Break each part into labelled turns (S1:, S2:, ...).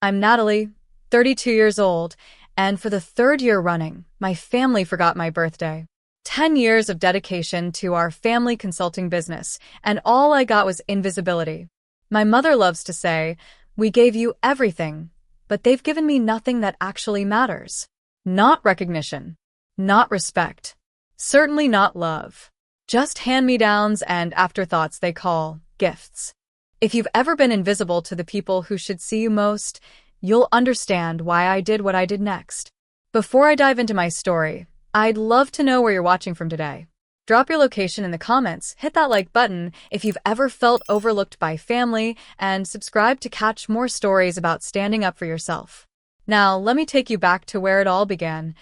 S1: I'm Natalie, 32 years old, and for the third year running, my family forgot my birthday. 10 years of dedication to our family consulting business, and all I got was invisibility. My mother loves to say, "We gave you everything, but they've given me nothing that actually matters." Not recognition, not respect, certainly not love. Just hand-me-downs and afterthoughts they call gifts. If you've ever been invisible to the people who should see you most, you'll understand why I did what I did next. Before I dive into my story, I'd love to know where you're watching from today. Drop your location in the comments, hit that like button if you've ever felt overlooked by family, and subscribe to catch more stories about standing up for yourself. Now, let me take you back to where it all began.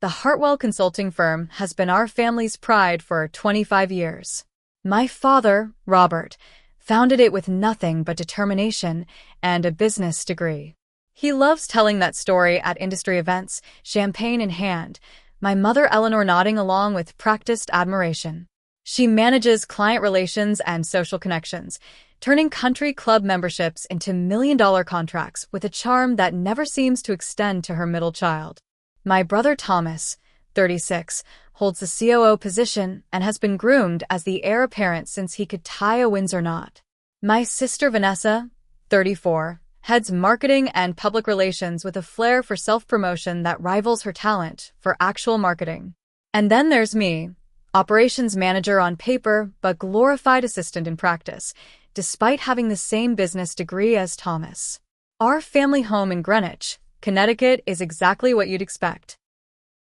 S1: The Hartwell Consulting Firm has been our family's pride for 25 years. My father, Robert, founded it with nothing but determination and a business degree. He loves telling that story at industry events, champagne in hand, my mother Eleanor nodding along with practiced admiration. She manages client relations and social connections, turning country club memberships into million-dollar contracts with a charm that never seems to extend to her middle child. My brother Thomas, 36, holds the COO position and has been groomed as the heir apparent since he could tie a Windsor knot. My sister Vanessa, 34, heads marketing and public relations with a flair for self-promotion that rivals her talent for actual marketing. And then there's me, operations manager on paper but glorified assistant in practice, despite having the same business degree as Thomas. Our family home in Greenwich, Connecticut is exactly what you'd expect.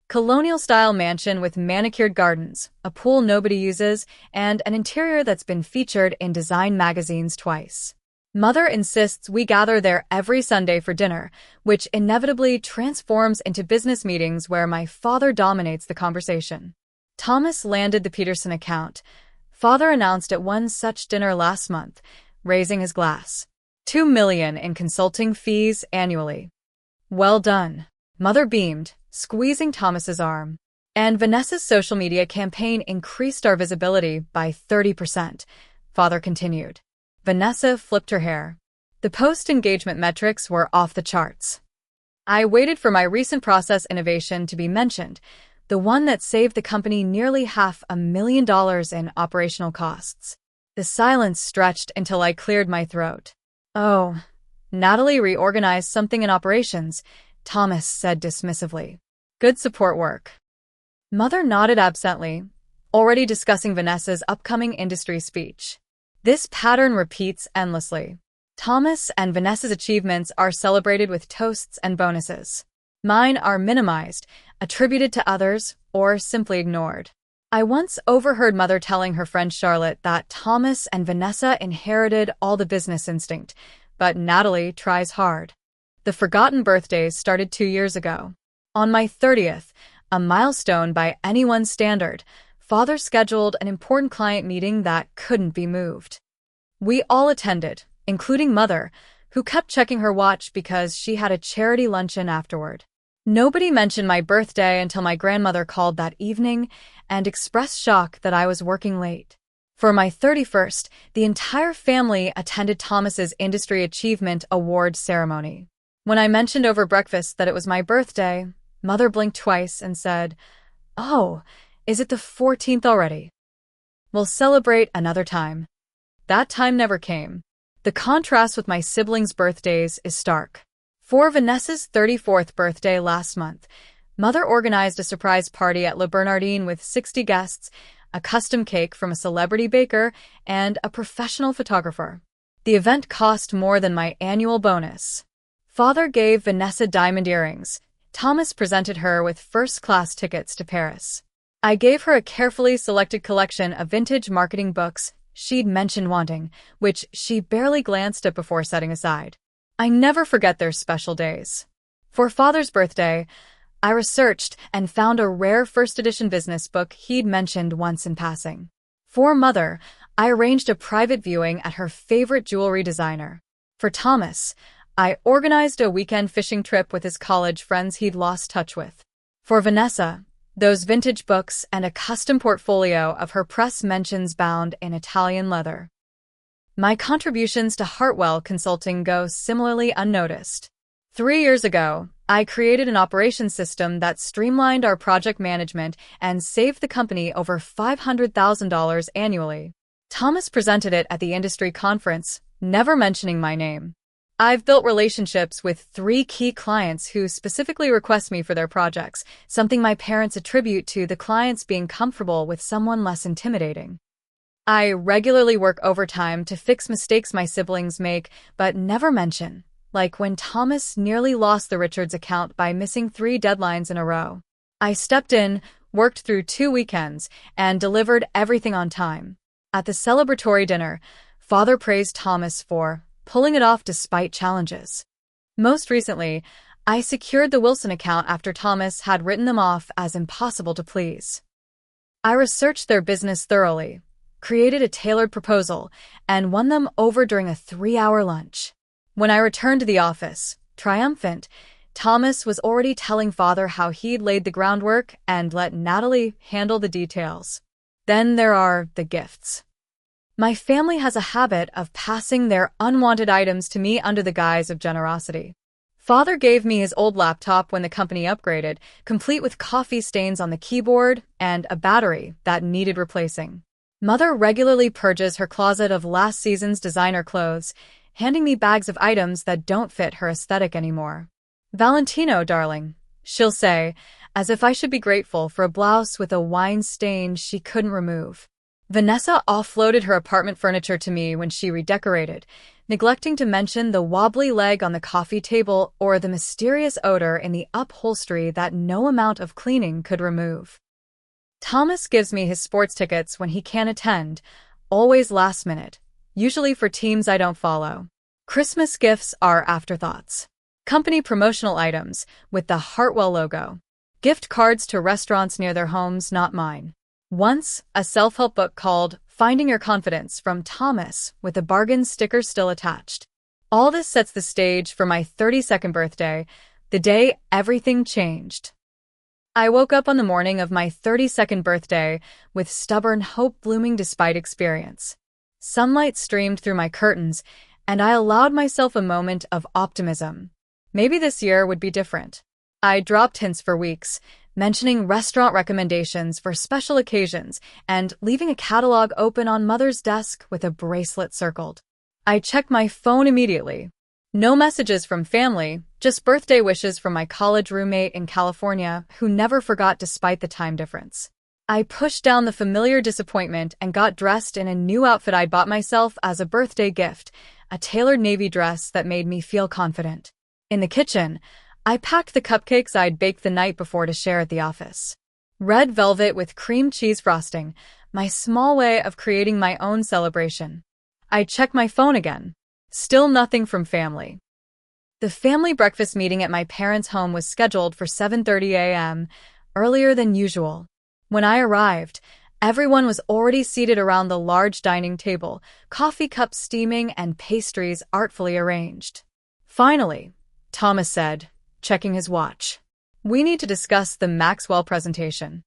S1: Colonial-style mansion with manicured gardens, a pool nobody uses, and an interior that's been featured in design magazines twice. Mother insists we gather there every Sunday for dinner, which inevitably transforms into business meetings where my father dominates the conversation. Thomas landed the Peterson account. Father announced at one such dinner last month, raising his glass. $2 million in consulting fees annually. Well done. Mother beamed, squeezing Thomas's arm. And Vanessa's social media campaign increased our visibility by 30%, Father continued. Vanessa flipped her hair. The post-engagement metrics were off the charts. I waited for my recent process innovation to be mentioned, the one that saved the company nearly $500,000 in operational costs. The silence stretched until I cleared my throat. Oh, Natalie reorganized something in operations, Thomas said dismissively. Good support work. Mother nodded absently, already discussing Vanessa's upcoming industry speech. This pattern repeats endlessly. Thomas and Vanessa's achievements are celebrated with toasts and bonuses. Mine are minimized, attributed to others, or simply ignored. I once overheard Mother telling her friend Charlotte that Thomas and Vanessa inherited all the business instinct, but Natalie tries hard. The forgotten birthdays started 2 years ago. On my 30th, a milestone by anyone's standard, Father scheduled an important client meeting that couldn't be moved. We all attended, including Mother, who kept checking her watch because she had a charity luncheon afterward. Nobody mentioned my birthday until my grandmother called that evening and expressed shock that I was working late. For my 31st, the entire family attended Thomas's Industry Achievement Award ceremony. When I mentioned over breakfast that it was my birthday, Mother blinked twice and said, "Oh, is it the 14th already? We'll celebrate another time." That time never came. The contrast with my siblings' birthdays is stark. For Vanessa's 34th birthday last month, Mother organized a surprise party at Le Bernardin with 60 guests, a custom cake from a celebrity baker, and a professional photographer. The event cost more than my annual bonus. Father gave Vanessa diamond earrings. Thomas presented her with first-class tickets to Paris. I gave her a carefully selected collection of vintage marketing books she'd mentioned wanting, which she barely glanced at before setting aside. I never forget their special days. For Father's birthday, I researched and found a rare first-edition business book he'd mentioned once in passing. For Mother, I arranged a private viewing at her favorite jewelry designer. For Thomas, I organized a weekend fishing trip with his college friends he'd lost touch with. For Vanessa, those vintage books and a custom portfolio of her press mentions bound in Italian leather. My contributions to Hartwell Consulting go similarly unnoticed. 3 years ago, I created an operations system that streamlined our project management and saved the company over $500,000 annually. Thomas presented it at the industry conference, never mentioning my name. I've built relationships with 3 key clients who specifically request me for their projects, something my parents attribute to the clients being comfortable with someone less intimidating. I regularly work overtime to fix mistakes my siblings make, but never mention, like when Thomas nearly lost the Richards account by missing 3 deadlines in a row. I stepped in, worked through 2 weekends, and delivered everything on time. At the celebratory dinner, Father praised Thomas for pulling it off despite challenges. Most recently, I secured the Wilson account after Thomas had written them off as impossible to please. I researched their business thoroughly, created a tailored proposal, and won them over during a 3-hour lunch. When I returned to the office, triumphant, Thomas was already telling Father how he'd laid the groundwork and let Natalie handle the details. Then there are the gifts. My family has a habit of passing their unwanted items to me under the guise of generosity. Father gave me his old laptop when the company upgraded, complete with coffee stains on the keyboard and a battery that needed replacing. Mother regularly purges her closet of last season's designer clothes, handing me bags of items that don't fit her aesthetic anymore. "Valentino, darling," she'll say, as if I should be grateful for a blouse with a wine stain she couldn't remove. Vanessa offloaded her apartment furniture to me when she redecorated, neglecting to mention the wobbly leg on the coffee table or the mysterious odor in the upholstery that no amount of cleaning could remove. Thomas gives me his sports tickets when he can't attend, always last minute, usually for teams I don't follow. Christmas gifts are afterthoughts. Company promotional items with the Hartwell logo. Gift cards to restaurants near their homes, not mine. Once, a self-help book called Finding Your Confidence from Thomas with a bargain sticker still attached. All this sets the stage for my 32nd birthday, the day everything changed. I woke up on the morning of my 32nd birthday with stubborn hope blooming despite experience. Sunlight streamed through my curtains, and I allowed myself a moment of optimism. Maybe this year would be different. I dropped hints for weeks, mentioning restaurant recommendations for special occasions and leaving a catalog open on Mother's desk with a bracelet circled. I checked my phone immediately. No messages from family, just birthday wishes from my college roommate in California who never forgot despite the time difference. I pushed down the familiar disappointment and got dressed in a new outfit I'd bought myself as a birthday gift, a tailored navy dress that made me feel confident. In the kitchen, I packed the cupcakes I'd baked the night before to share at the office. Red velvet with cream cheese frosting, my small way of creating my own celebration. I checked my phone again. Still nothing from family. The family breakfast meeting at my parents' home was scheduled for 7:30 a.m., earlier than usual. When I arrived, everyone was already seated around the large dining table, coffee cups steaming and pastries artfully arranged. "Finally," Thomas said, checking his watch. "We need to discuss the Maxwell presentation."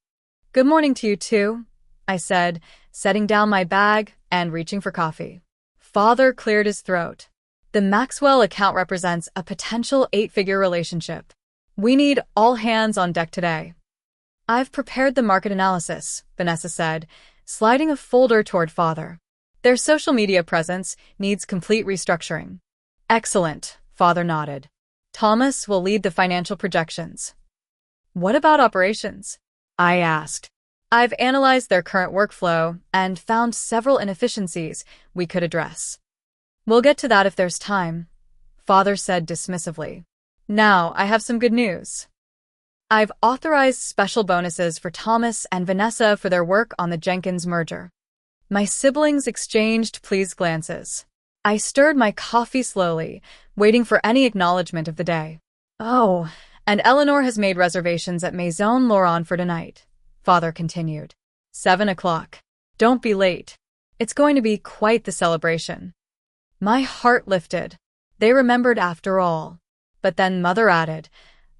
S1: "Good morning to you too," I said, setting down my bag and reaching for coffee. Father cleared his throat. "The Maxwell account represents a potential 8-figure relationship. We need all hands on deck today." "I've prepared the market analysis," Vanessa said, sliding a folder toward Father. "Their social media presence needs complete restructuring." "Excellent," Father nodded. "Thomas will lead the financial projections." "What about operations?" I asked. "I've analyzed their current workflow and found several inefficiencies we could address." "We'll get to that if there's time," Father said dismissively. "Now I have some good news. I've authorized special bonuses for Thomas and Vanessa for their work on the Jenkins merger." My siblings exchanged pleased glances. I stirred my coffee slowly, waiting for any acknowledgement of the day. "Oh, and Eleanor has made reservations at Maison Laurent for tonight," Father continued. 7 o'clock. "Don't be late. It's going to be quite the celebration." My heart lifted. They remembered after all. But then Mother added,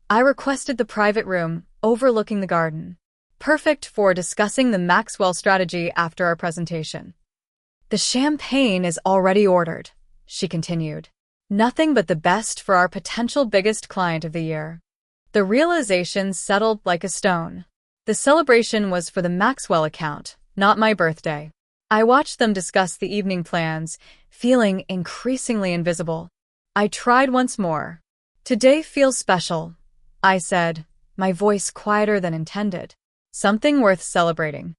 S1: "I requested the private room overlooking the garden. Perfect for discussing the Maxwell strategy after our presentation." The champagne is already ordered, she continued. Nothing but the best for our potential biggest client of the year. The realization settled like a stone. The celebration was for the Maxwell account, not my birthday. I watched them discuss the evening plans, feeling increasingly invisible. I tried once more. Today feels special, I said, my voice quieter than intended. Something worth celebrating.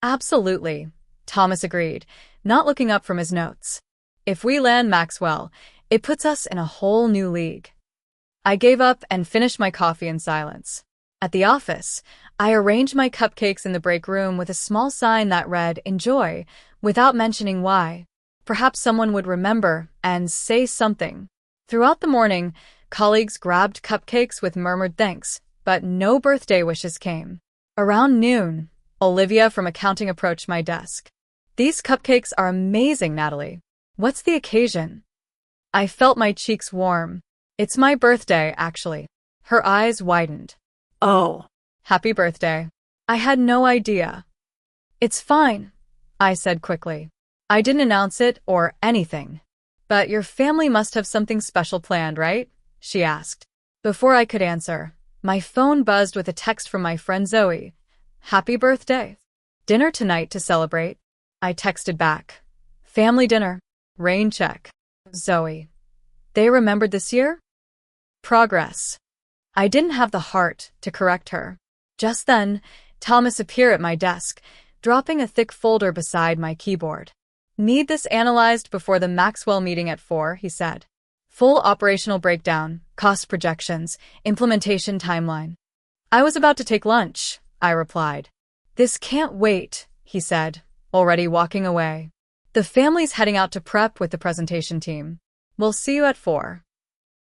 S1: Absolutely, Thomas agreed, not looking up from his notes. If we land Maxwell, it puts us in a whole new league. I gave up and finished my coffee in silence. At the office, I arranged my cupcakes in the break room with a small sign that read, "Enjoy," without mentioning why. Perhaps someone would remember and say something. Throughout the morning, colleagues grabbed cupcakes with murmured thanks, but no birthday wishes came. Around noon, Olivia from accounting approached my desk. "These cupcakes are amazing, Natalie. What's the occasion?" I felt my cheeks warm. "It's my birthday, actually." Her eyes widened. "Oh, happy birthday." I had no idea. "It's fine," I said quickly. "I didn't announce it or anything." "But your family must have something special planned, right?" she asked. Before I could answer, my phone buzzed with a text from my friend Zoe. "Happy birthday. Dinner tonight to celebrate." I texted back. "Family dinner. Rain check." Zoe. "They remembered this year?" Progress. I didn't have the heart to correct her. Just then, Thomas appeared at my desk, dropping a thick folder beside my keyboard. "Need this analyzed before the Maxwell meeting at 4, he said. "Full operational breakdown, cost projections, implementation timeline." I was about to take lunch, I replied. "This can't wait," he said, already walking away. "The family's heading out to prep with the presentation team. We'll see you at 4.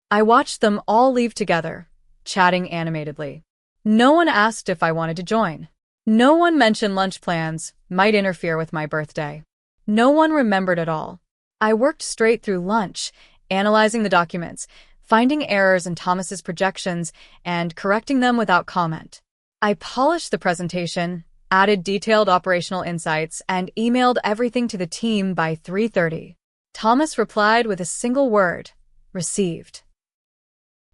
S1: I watched them all leave together, chatting animatedly. No one asked if I wanted to join. No one mentioned lunch plans might interfere with my birthday. No one remembered at all. I worked straight through lunch, analyzing the documents, finding errors in Thomas's projections, and correcting them without comment. I polished the presentation, added detailed operational insights, and emailed everything to the team by 3:30. Thomas replied with a single word: "Received."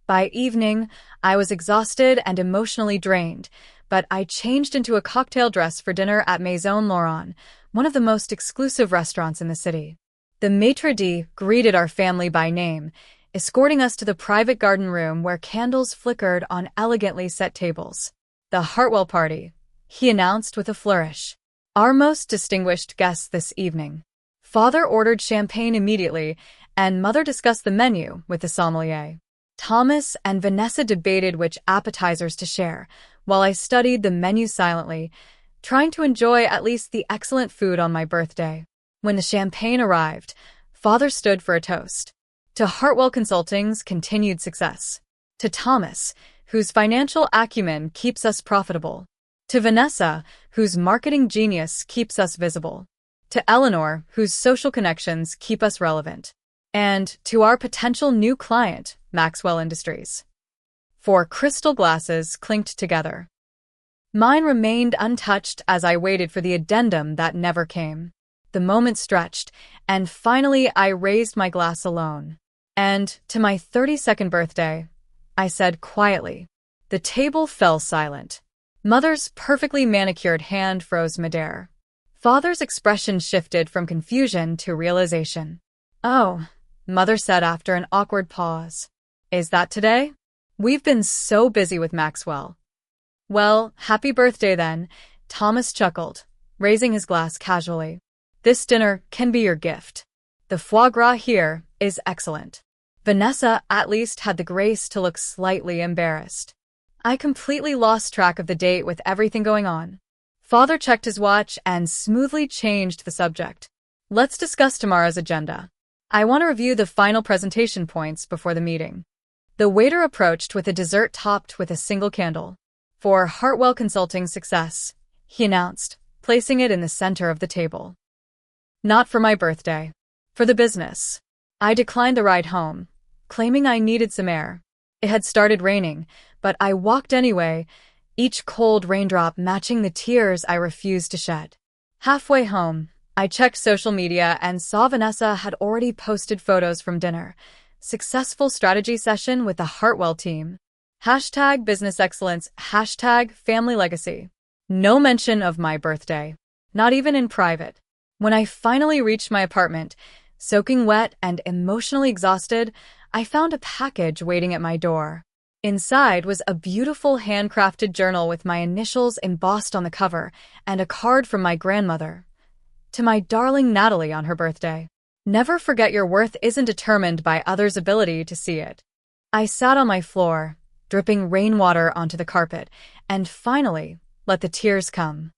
S1: By evening, I was exhausted and emotionally drained, but I changed into a cocktail dress for dinner at Maison Laurent, one of the most exclusive restaurants in the city. The maitre d' greeted our family by name, escorting us to the private garden room where candles flickered on elegantly set tables. "The Hartwell party," he announced with a flourish. "Our most distinguished guests this evening." Father ordered champagne immediately, and Mother discussed the menu with the sommelier. Thomas and Vanessa debated which appetizers to share, while I studied the menu silently, trying to enjoy at least the excellent food on my birthday. When the champagne arrived, Father stood for a toast. To Hartwell Consulting's continued success. To Thomas, whose financial acumen keeps us profitable. To Vanessa, whose marketing genius keeps us visible. To Eleanor, whose social connections keep us relevant. And to our potential new client, Maxwell Industries. 4 crystal glasses clinked together. Mine remained untouched as I waited for the addendum that never came. The moment stretched, and finally I raised my glass alone. "And to my 32nd birthday," I said quietly. The table fell silent. Mother's perfectly manicured hand froze midair. Father's expression shifted from confusion to realization. "Oh," Mother said after an awkward pause. "Is that today? We've been so busy with Maxwell." "Well, happy birthday then," Thomas chuckled, raising his glass casually. "This dinner can be your gift. The foie gras here is excellent." Vanessa at least had the grace to look slightly embarrassed. I completely lost track of the date with everything going on. Father checked his watch and smoothly changed the subject. "Let's discuss tomorrow's agenda. I want to review the final presentation points before the meeting." The waiter approached with a dessert topped with a single candle. "For Hartwell Consulting's success," he announced, placing it in the center of the table. "Not for my birthday. For the business." I declined the ride home, claiming I needed some air. It had started raining, but I walked anyway, each cold raindrop matching the tears I refused to shed. Halfway home, I checked social media and saw Vanessa had already posted photos from dinner. Successful strategy session with the Hartwell team. Hashtag business excellence, hashtag family legacy. No mention of my birthday. Not even in private. When I finally reached my apartment, soaking wet and emotionally exhausted, I found a package waiting at my door. Inside was a beautiful handcrafted journal with my initials embossed on the cover and a card from my grandmother. To my darling Natalie on her birthday. Never forget your worth isn't determined by others' ability to see it. I sat on my floor, dripping rainwater onto the carpet, and finally let the tears come.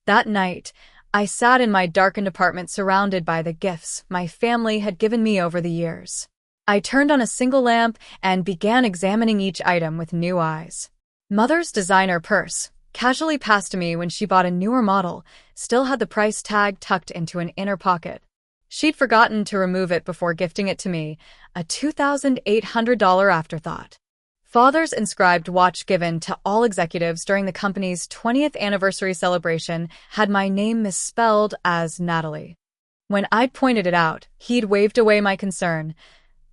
S1: That night, I sat in my darkened apartment surrounded by the gifts my family had given me over the years. I turned on a single lamp and began examining each item with new eyes. Mother's designer purse, casually passed to me when she bought a newer model, still had the price tag tucked into an inner pocket. She'd forgotten to remove it before gifting it to me, a $2,800 afterthought. Father's inscribed watch given to all executives during the company's 20th anniversary celebration had my name misspelled as Natalie. When I'd pointed it out, he'd waved away my concern.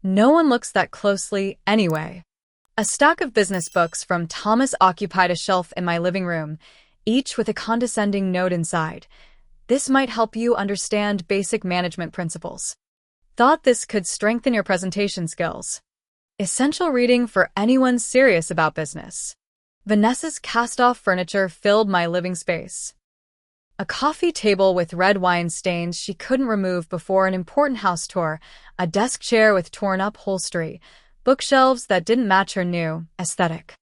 S1: No one looks that closely anyway. A stack of business books from Thomas occupied a shelf in my living room, each with a condescending note inside. This might help you understand basic management principles. Thought this could strengthen your presentation skills. Essential reading for anyone serious about business. Vanessa's cast-off furniture filled my living space. A coffee table with red wine stains she couldn't remove before an important house tour, a desk chair with torn-up upholstery, bookshelves that didn't match her new aesthetic.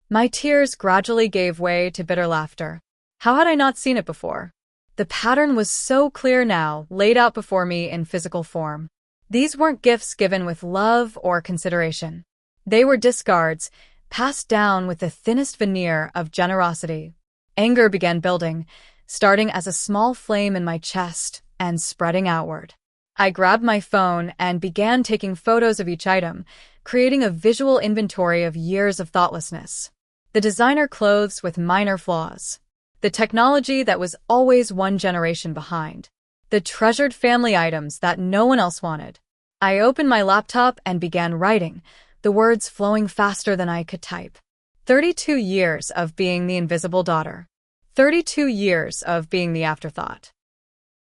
S1: My tears gradually gave way to bitter laughter. How had I not seen it before? The pattern was so clear now, laid out before me in physical form. These weren't gifts given with love or consideration. They were discards, passed down with the thinnest veneer of generosity. Anger began building, starting as a small flame in my chest and spreading outward. I grabbed my phone and began taking photos of each item, creating a visual inventory of years of thoughtlessness. The designer clothes with minor flaws. The technology that was always one generation behind. The treasured family items that no one else wanted. I opened my laptop and began writing, the words flowing faster than I could type. 32 years of being the invisible daughter. 32 years of being the afterthought.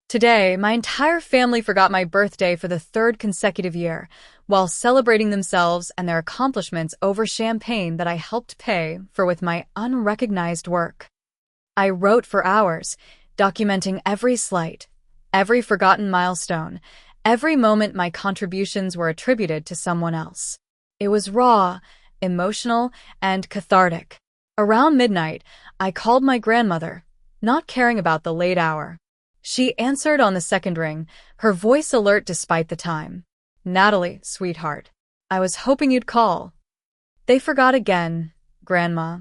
S1: Today, my entire family forgot my birthday for the third consecutive year, while celebrating themselves and their accomplishments over champagne that I helped pay for with my unrecognized work. I wrote for hours, documenting every slight, every forgotten milestone, every moment my contributions were attributed to someone else. It was raw, emotional, and cathartic. Around midnight, I called my grandmother, not caring about the late hour. She answered on the second ring, her voice alert despite the time. "Natalie, sweetheart. I was hoping you'd call." "They forgot again, Grandma,"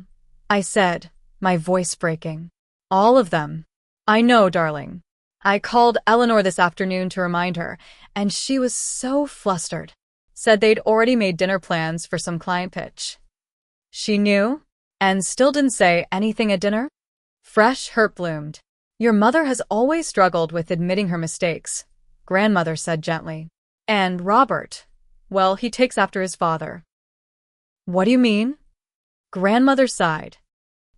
S1: I said, my voice breaking. "All of them." "I know, darling." I called Eleanor this afternoon to remind her, and she was so flustered. Said they'd already made dinner plans for some client pitch. She knew, and still didn't say anything at dinner? Fresh hurt bloomed. "Your mother has always struggled with admitting her mistakes," Grandmother said gently. "And Robert, well, he takes after his father." "What do you mean?" Grandmother sighed.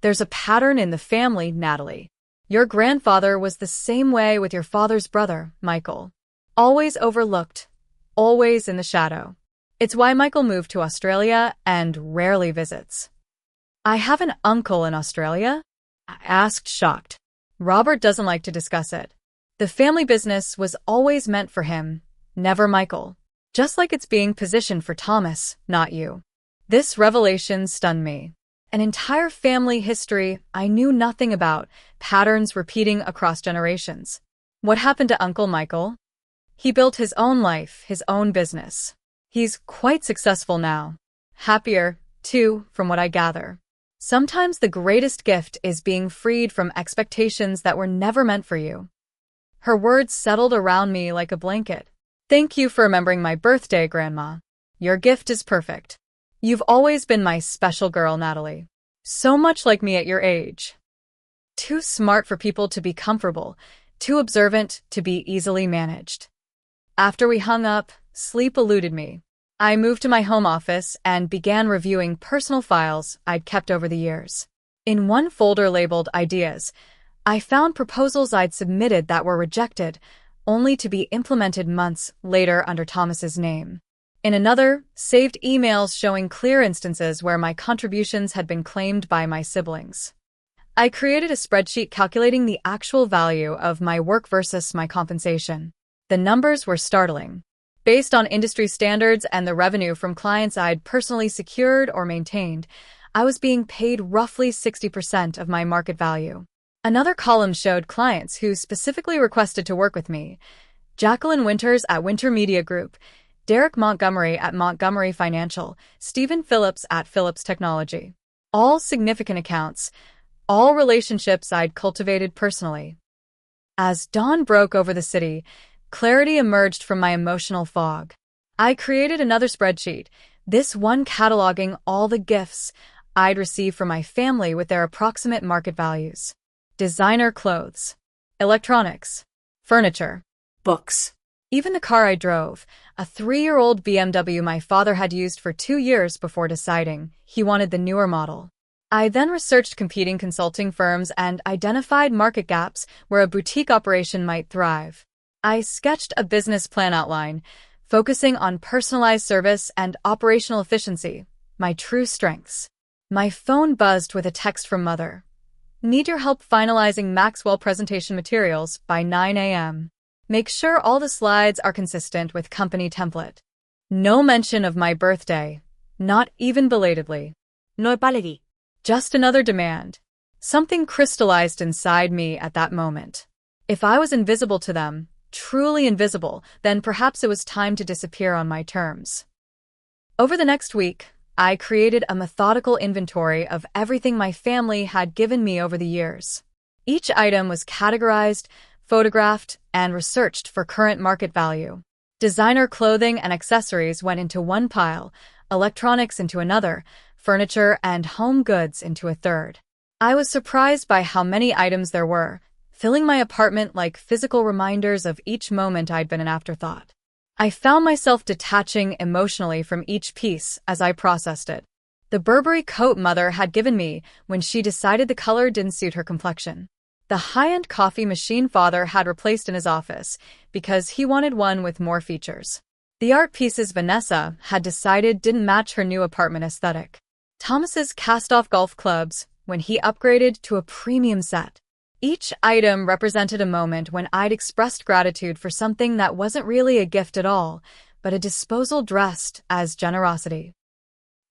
S1: "There's a pattern in the family, Natalie. Your grandfather was the same way with your father's brother, Michael. Always overlooked, always in the shadow. It's why Michael moved to Australia and rarely visits." "I have an uncle in Australia?" I asked, shocked. "Robert doesn't like to discuss it. The family business was always meant for him, never Michael. Just like it's being positioned for Thomas, not you." This revelation stunned me. An entire family history I knew nothing about, patterns repeating across generations. What happened to Uncle Michael? He built his own life, his own business. He's quite successful now. Happier, too, from what I gather. Sometimes the greatest gift is being freed from expectations that were never meant for you. Her words settled around me like a blanket. "Thank you for remembering my birthday, Grandma. Your gift is perfect. You've always been my special girl, Natalie. So much like me at your age. Too smart for people to be comfortable, too observant to be easily managed. After we hung up, sleep eluded me. I moved to my home office and began reviewing personal files I'd kept over the years. In one folder labeled Ideas, I found proposals I'd submitted that were rejected, only to be implemented months later under Thomas's name. In another, saved emails showing clear instances where my contributions had been claimed by my siblings. I created a spreadsheet calculating the actual value of my work versus my compensation. The numbers were startling. Based on industry standards and the revenue from clients I'd personally secured or maintained, I was being paid roughly 60% of my market value. Another column showed clients who specifically requested to work with me: Jacqueline Winters at Winter Media Group, Derek Montgomery at Montgomery Financial, Stephen Phillips at Phillips Technology. All significant accounts, all relationships I'd cultivated personally. As dawn broke over the city, clarity emerged from my emotional fog. I created another spreadsheet, this one cataloging all the gifts I'd received from my family with their approximate market values. Designer clothes, electronics, furniture, books. Even the car I drove, a 3-year-old BMW my father had used for 2 years before deciding he wanted the newer model. I then researched competing consulting firms and identified market gaps where a boutique operation might thrive. I sketched a business plan outline, focusing on personalized service and operational efficiency, my true strengths. My phone buzzed with a text from Mother. Need your help finalizing Maxwell presentation materials by 9 a.m. Make sure all the slides are consistent with company template. No mention of my birthday, not even belatedly.
S2: No apology.
S1: Just another demand. Something crystallized inside me at that moment. If I was invisible to them, truly invisible, then perhaps it was time to disappear on my terms. Over the next week, I created a methodical inventory of everything my family had given me over the years. Each item was categorized, photographed, and researched for current market value. Designer clothing and accessories went into one pile, electronics into another, furniture and home goods into a third. I was surprised by how many items there were, filling my apartment like physical reminders of each moment I'd been an afterthought. I found myself detaching emotionally from each piece as I processed it. The Burberry coat Mother had given me when she decided the color didn't suit her complexion. The high-end coffee machine Father had replaced in his office because he wanted one with more features. The art pieces Vanessa had decided didn't match her new apartment aesthetic. Thomas's cast-off golf clubs when he upgraded to a premium set. Each item represented a moment when I'd expressed gratitude for something that wasn't really a gift at all, but a disposal dressed as generosity.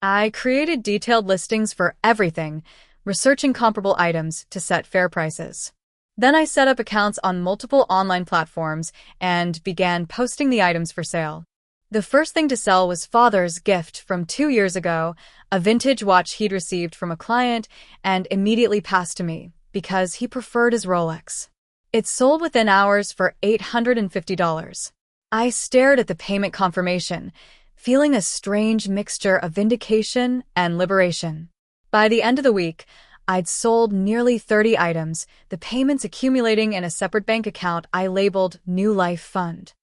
S1: I created detailed listings for everything, researching comparable items to set fair prices. Then I set up accounts on multiple online platforms and began posting the items for sale. The first thing to sell was Father's gift from 2 years ago, a vintage watch he'd received from a client and immediately passed to me, because he preferred his Rolex. It sold within hours for $850. I stared at the payment confirmation, feeling a strange mixture of vindication and liberation. By the end of the week, I'd sold nearly 30 items, the payments accumulating in a separate bank account I labeled New Life Fund.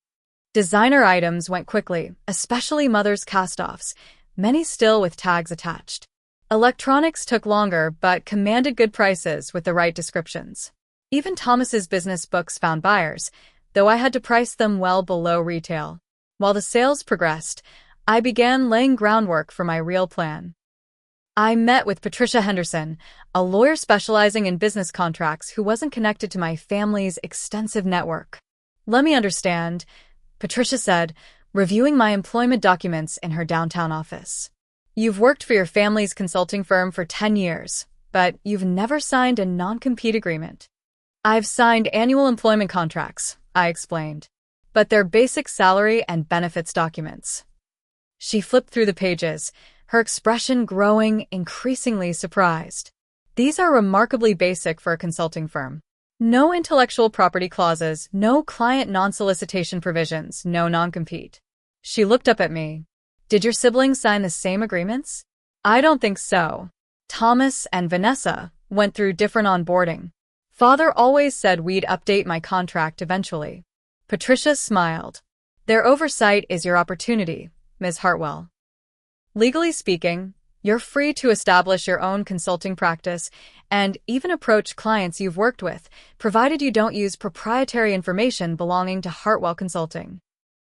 S1: Designer items went quickly, especially Mother's cast-offs, many still with tags attached. Electronics took longer but commanded good prices with the right descriptions. Even Thomas's business books found buyers, though I had to price them well below retail. While the sales progressed, I began laying groundwork for my real plan. I met with Patricia Henderson, a lawyer specializing in business contracts who wasn't connected to my family's extensive network. "Let me understand," Patricia said, reviewing my employment documents in her downtown office. "You've worked for your family's consulting firm for 10 years, but you've never signed a non-compete agreement." "I've signed annual employment contracts," I explained, "but they're basic salary and benefits documents." She flipped through the pages, her expression growing increasingly surprised. "These are remarkably basic for a consulting firm. No intellectual property clauses, no client non-solicitation provisions, no non-compete." She looked up at me. "Did your siblings sign the same agreements?" "I don't think so. Thomas and Vanessa went through different onboarding. Father always said we'd update my contract eventually. Patricia smiled. Their oversight is your opportunity, Ms. Hartwell. Legally speaking, you're free to establish your own consulting practice and even approach clients you've worked with, provided you don't use proprietary information belonging to Hartwell Consulting.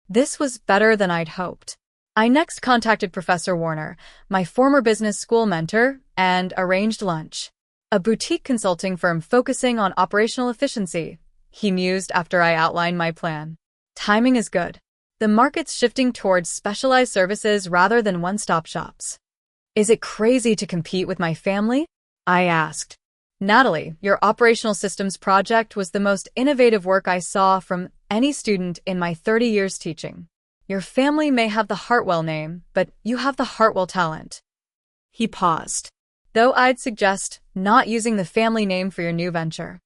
S1: This was better than I'd hoped. I next contacted Professor Warner, my former business school mentor, and arranged lunch. A boutique consulting firm focusing on operational efficiency, he mused after I outlined my plan. Timing is good. The market's shifting towards specialized services rather than one-stop shops. Is it crazy to compete with my family? I asked. Natalie, your operational systems project was the most innovative work I saw from any student in my 30 years teaching. Your family may have the Hartwell name, but you have the Hartwell talent. He paused. Though I'd suggest not using the family name for your new venture.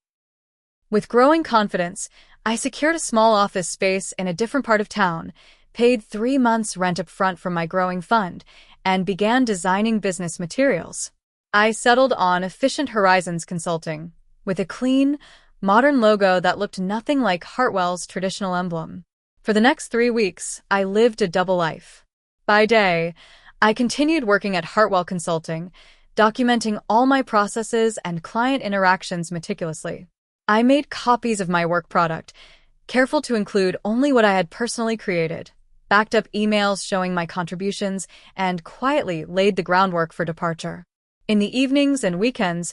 S1: With growing confidence, I secured a small office space in a different part of town, paid 3 months' rent up front from my growing fund, and began designing business materials. I settled on Efficient Horizons Consulting, with a clean, modern logo that looked nothing like Hartwell's traditional emblem. For the next 3 weeks, I lived a double life. By day, I continued working at Hartwell Consulting, documenting all my processes and client interactions meticulously. I made copies of my work product, careful to include only what I had personally created, backed up emails showing my contributions, and quietly laid the groundwork for departure. In the evenings and weekends,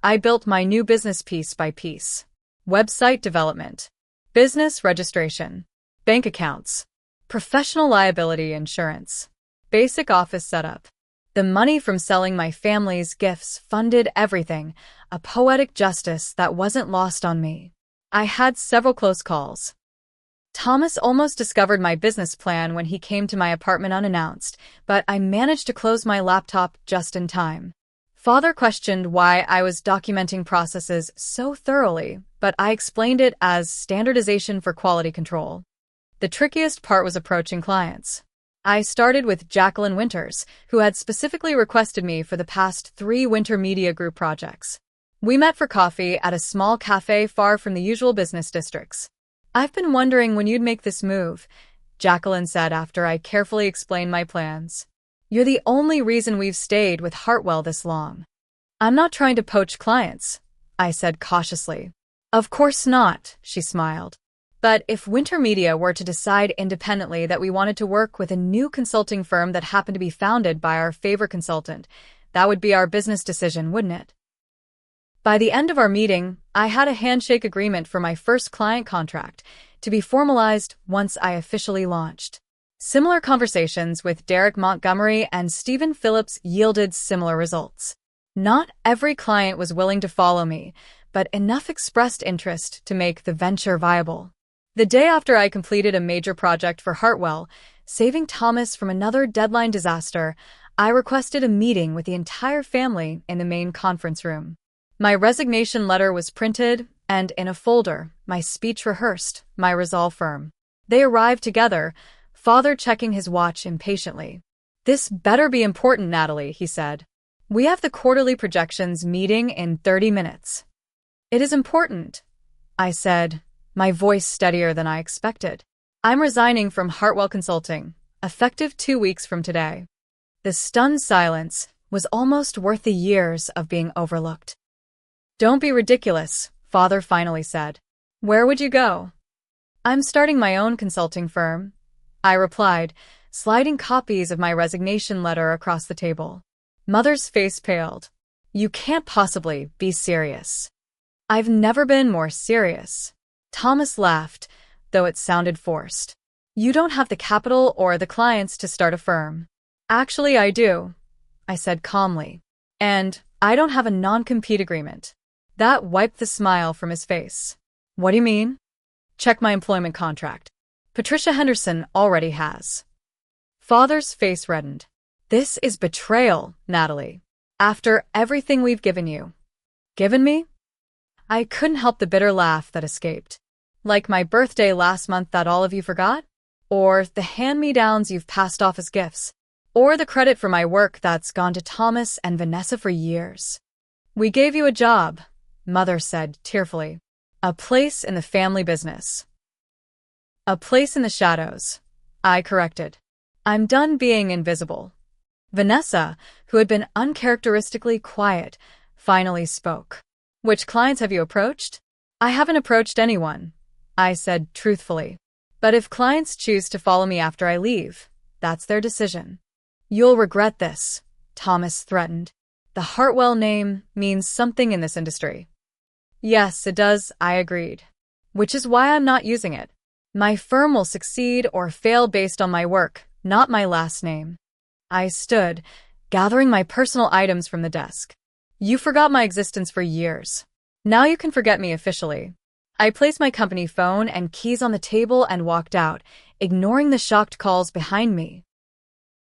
S1: I built my new business piece by piece. Website development, business registration, bank accounts, professional liability insurance, basic office setup. The money from selling my family's gifts funded everything, a poetic justice that wasn't lost on me. I had several close calls. Thomas almost discovered my business plan when he came to my apartment unannounced, but I managed to close my laptop just in time. Father questioned why I was documenting processes so thoroughly, but I explained it as standardization for quality control. The trickiest part was approaching clients. I started with Jacqueline Winters, who had specifically requested me for the past 3 Winter Media Group projects. We met for coffee at a small cafe far from the usual business districts. I've been wondering when you'd make this move, Jacqueline said after I carefully explained my plans. You're the only reason we've stayed with Hartwell this long. I'm not trying to poach clients, I said cautiously. Of course not, she smiled. But if Winter Media were to decide independently that we wanted to work with a new consulting firm that happened to be founded by our favorite consultant, that would be our business decision, wouldn't it? By the end of our meeting, I had a handshake agreement for my first client contract, to be formalized once I officially launched. Similar conversations with Derek Montgomery and Stephen Phillips yielded similar results. Not every client was willing to follow me, but enough expressed interest to make the venture viable. The day after I completed a major project for Hartwell, saving Thomas from another deadline disaster, I requested a meeting with the entire family in the main conference room. My resignation letter was printed, and in a folder, my speech rehearsed, my resolve firm. They arrived together, Father checking his watch impatiently. This better be important, Natalie, he said. We have the quarterly projections meeting in 30 minutes. It is important, I said, my voice steadier than I expected. I'm resigning from Hartwell Consulting, effective 2 weeks from today. The stunned silence was almost worth the years of being overlooked. Don't be ridiculous, Father finally said. Where would you go? I'm starting my own consulting firm, I replied, sliding copies of my resignation letter across the table. Mother's face paled. You can't possibly be serious. I've never been more serious. Thomas laughed, though it sounded forced. You don't have the capital or the clients to start a firm. Actually, I do, I said calmly. And I don't have a non-compete agreement. That wiped the smile from his face. What do you mean? Check my employment contract. Patricia Henderson already has. Father's face reddened. This is betrayal, Natalie. After everything we've given you. Given me? I couldn't help the bitter laugh that escaped. Like my birthday last month that all of you forgot? Or the hand-me-downs you've passed off as gifts? Or the credit for my work that's gone to Thomas and Vanessa for years? We gave you a job, Mother said tearfully. A place in the family business. A place in the shadows, I corrected. I'm done being invisible. Vanessa, who had been uncharacteristically quiet, finally spoke. Which clients have you approached? I haven't approached anyone, I said truthfully. But if clients choose to follow me after I leave, that's their decision. You'll regret this, Thomas threatened. The Hartwell name means something in this industry. Yes, it does, I agreed. Which is why I'm not using it. My firm will succeed or fail based on my work, not my last name. I stood, gathering my personal items from the desk. You forgot my existence for years. Now you can forget me officially. I placed my company phone and keys on the table and walked out, ignoring the shocked calls behind me.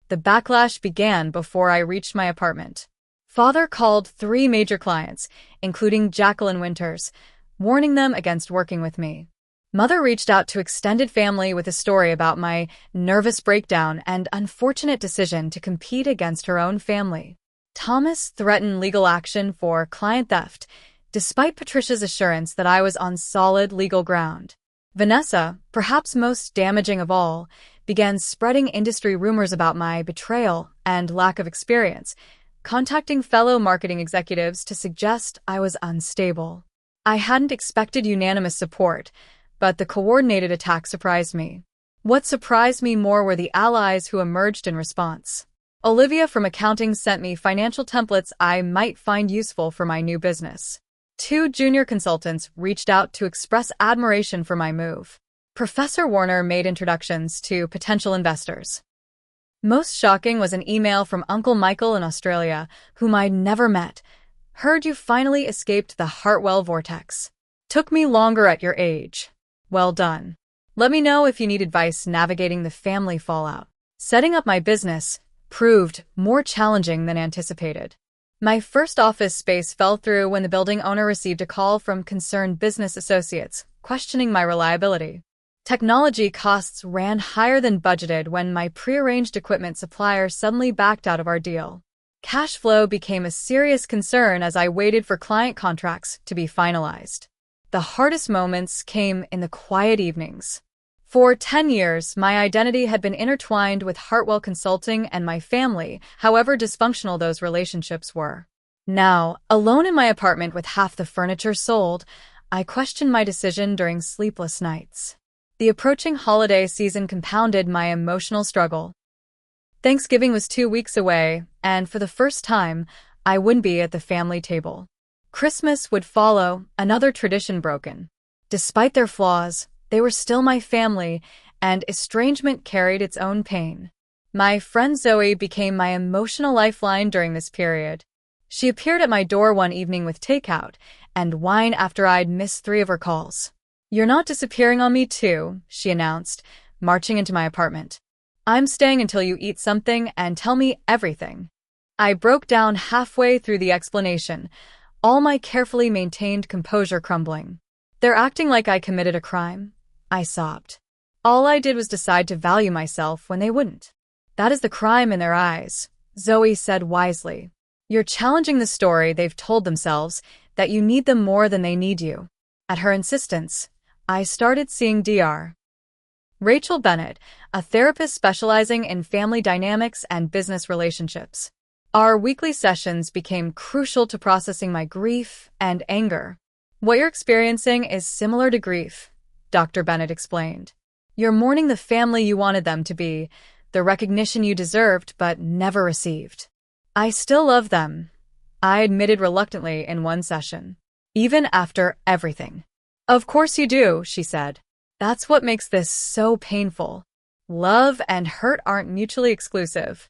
S1: The backlash began before I reached my apartment. Father called 3 major clients, including Jacqueline Winters, warning them against working with me. Mother reached out to extended family with a story about my nervous breakdown and unfortunate decision to compete against her own family. Thomas threatened legal action for client theft, despite Patricia's assurance that I was on solid legal ground. Vanessa, perhaps most damaging of all, began spreading industry rumors about my betrayal and lack of experience, contacting fellow marketing executives to suggest I was unstable. I hadn't expected unanimous support, but the coordinated attack surprised me. What surprised me more were the allies who emerged in response. Olivia from accounting sent me financial templates I might find useful for my new business. 2 junior consultants reached out to express admiration for my move. Professor Warner made introductions to potential investors. Most shocking was an email from Uncle Michael in Australia, whom I'd never met. Heard you finally escaped the Hartwell vortex. Took me longer at your age. Well done. Let me know if you need advice navigating the family fallout. Setting up my business proved more challenging than anticipated. My first office space fell through when the building owner received a call from concerned business associates, questioning my reliability. Technology costs ran higher than budgeted when my prearranged equipment supplier suddenly backed out of our deal. Cash flow became a serious concern as I waited for client contracts to be finalized. The hardest moments came in the quiet evenings. For 10 years, my identity had been intertwined with Hartwell Consulting and my family, however dysfunctional those relationships were. Now, alone in my apartment with half the furniture sold, I questioned my decision during sleepless nights. The approaching holiday season compounded my emotional struggle. Thanksgiving was 2 weeks away, and for the first time, I wouldn't be at the family table. Christmas would follow, another tradition broken. Despite their flaws, they were still my family, and estrangement carried its own pain. My friend Zoe became my emotional lifeline during this period. She appeared at my door one evening with takeout and wine after I'd missed 3 of her calls. You're not disappearing on me too, she announced, marching into my apartment. I'm staying until you eat something and tell me everything. I broke down halfway through the explanation, all my carefully maintained composure crumbling. They're acting like I committed a crime, I sobbed. All I did was decide to value myself when they wouldn't. That is the crime in their eyes, Zoe said wisely. You're challenging the story they've told themselves, that you need them more than they need you. At her insistence, I started seeing Dr. Rachel Bennett, a therapist specializing in family dynamics and business relationships. Our weekly sessions became crucial to processing my grief and anger. What you're experiencing is similar to grief, Dr. Bennett explained. You're mourning the family you wanted them to be, the recognition you deserved but never received. I still love them, I admitted reluctantly in one session. Even after everything. Of course you do, she said. That's what makes this so painful. Love and hurt aren't mutually exclusive.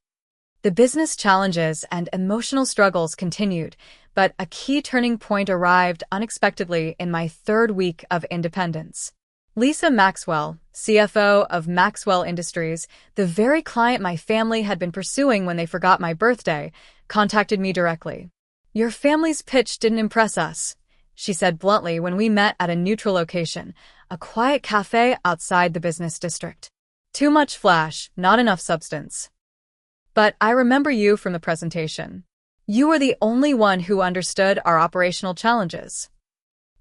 S1: The business challenges and emotional struggles continued, but a key turning point arrived unexpectedly in my 3rd week of independence. Lisa Maxwell, CFO of Maxwell Industries, the very client my family had been pursuing when they forgot my birthday, contacted me directly. Your family's pitch didn't impress us, she said bluntly when we met at a neutral location, a quiet cafe outside the business district. Too much flash, not enough substance. But I remember you from the presentation. You were the only one who understood our operational challenges.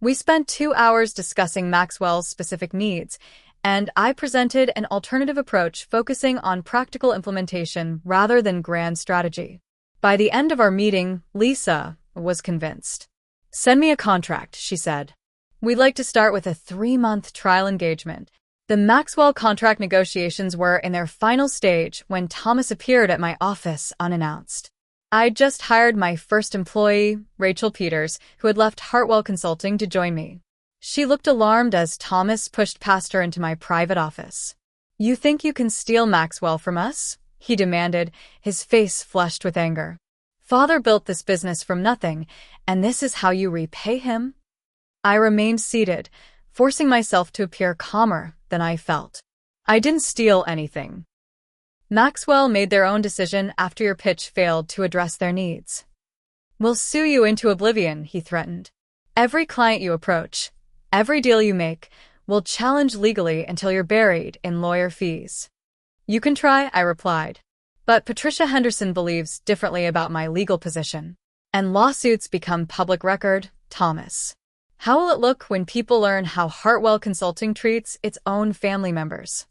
S1: We spent 2 hours discussing Maxwell's specific needs, and I presented an alternative approach focusing on practical implementation rather than grand strategy. By the end of our meeting, Lisa was convinced. "Send me a contract," she said. "We'd like to start with a 3-month trial engagement." The Maxwell contract negotiations were in their final stage when Thomas appeared at my office unannounced. I'd just hired my first employee, Rachel Peters, who had left Hartwell Consulting to join me. She looked alarmed as Thomas pushed past her into my private office. "You think you can steal Maxwell from us?" he demanded, his face flushed with anger. "Father built this business from nothing, and this is how you repay him?" I remained seated, forcing myself to appear calmer than I felt. "I didn't steal anything. Maxwell made their own decision after your pitch failed to address their needs. We'll sue you into oblivion," he threatened. "Every client you approach, every deal you make, will challenge legally until you're buried in lawyer fees." "You can try," I replied. But Patricia Henderson believes differently about my legal position. "And lawsuits become public record, Thomas. How will it look when people learn how Hartwell Consulting treats its own family members?"